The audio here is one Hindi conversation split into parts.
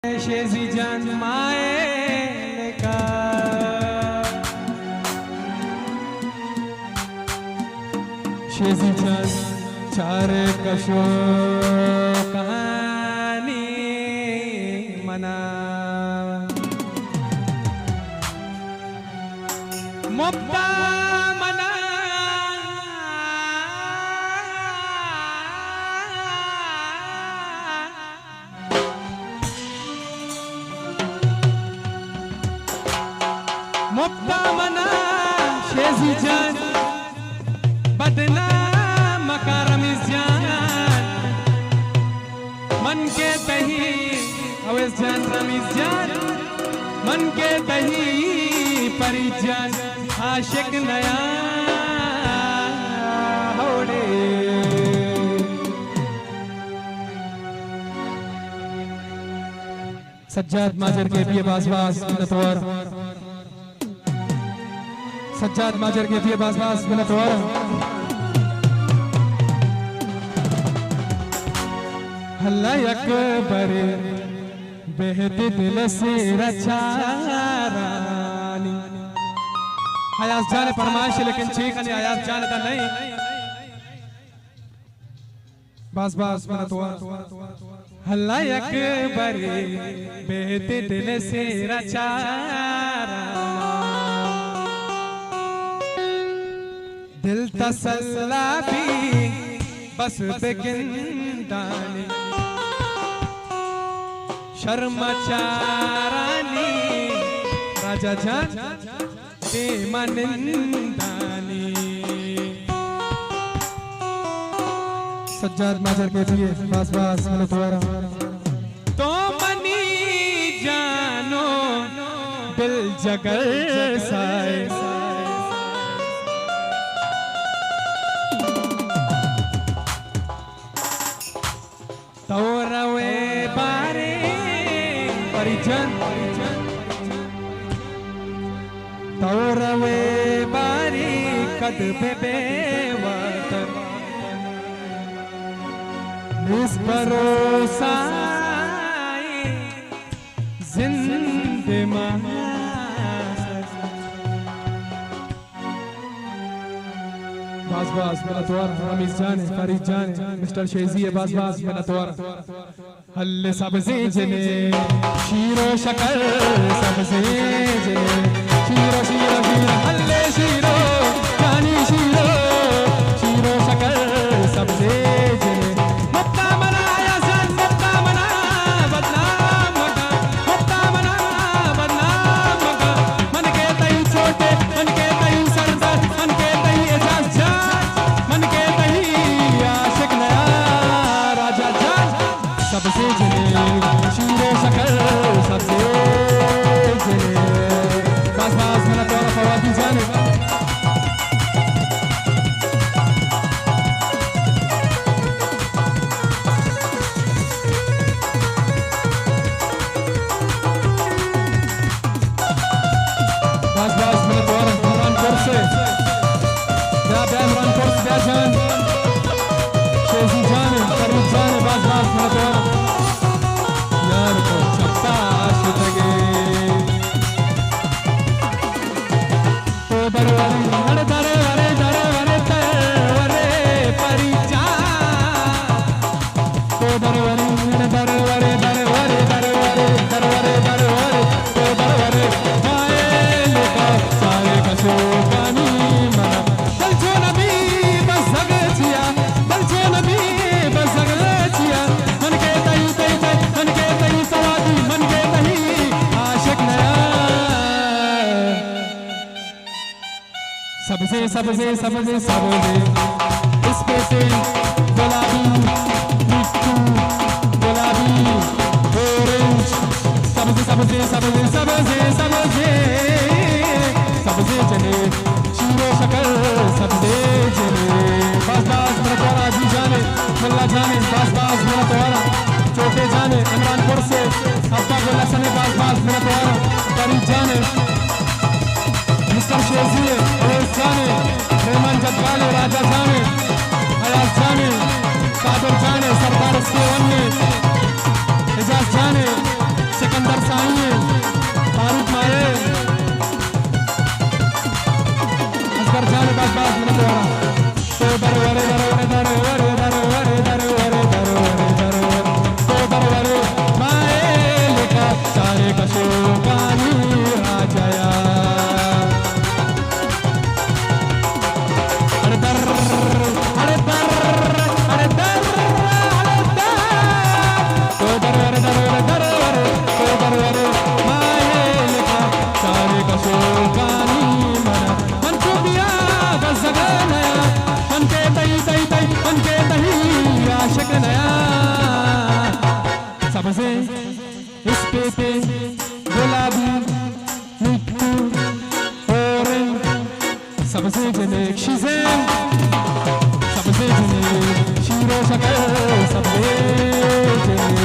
शेजी जन्माए का शेजी जन चारे कशो कहानी मना मुक्ता मना मुक्ता मना शेजी जान बदनाम मकारमिस जान मन के तही अवेस जान रमिस जान मन के तही परी जान आशिक नया होड़े सज्जाद माजर के पिए बास नतवर सज्जाद माजर के पिए बास नतवर हल्ला अकबर बेहद दिल से रचारानी आयास जाने फरमाइश लेकिन ठीक है आयास जाने का नहीं बास नतवर हल्ला अकबर बेहद दिल से रचारानी दिल तसल्ला भी बस बेगिंदानी शर्मचारानी राजा जान मानिंदानी सज्जाद माजर के लिए बास तुम्हारा तो मनी जानो दिल जगर साए तोरवे बारे परिजन तोरवे बारी कद बेवतर निस भरोसा जिंदे बास मेरा द्वार रमीज जाने फरीद जाने मिस्टर शेजी है बास मेरा द्वार हल्ले सबसे जने शीरो शकर सबसे जने शीरो हल्ले शीरो जानी शीरो शकर सबसे जने मुक्ता मना यासन मुक्ता मना बदनाम मका मुक्ता मना बदनाम मका मन के तई छोटे मन के तई सरदार मन के तई एजाज जान मन के तई आशिक नया राजा जान सबसे जने शीरो शकर सबसे जने बास मेरा तोरा फवादी जाने बास मेरा तोरा इमरान से इमरान जान शेजी जाने फरीद जाने बास मेरा तोरा यार को छप्पा आशिके तो दरवारे परिचा तो दरवारे तो दरवारे आए लोका सारे कशो पानी मना दल जो नबी बस जगचिया दल जो नबी बस जगचिया मन के तई सवादी मन के तई आशिक नया सबसे इसके से गुलाबी मिट्टू गुलाबी ऑरेंज सबसे जने शीरो शकर सबसे जने बास मेरा तोरा जी जाने मुल्ला जाने बास मेरा तोरा चोटे जाने इमरानपुर से अब्बा गुल्ला सने बास मेरा तोरा फरीद जाने मिस्टर शेजी अवेस जाने रेमान जदवाले राजा जाने अयास जाने कादर जाने सरदार इसके वन्ने एजाज जाने पेपे गुलाबी मिट्टू ऑरेंज सबसे जनेक शिजेन सबसे जनेक शीरो शकर सबसे जनेक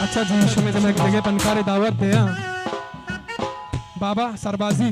अच्छा जी, शुमे एक जगह पनकारे दावत दे बाबा सरबाजी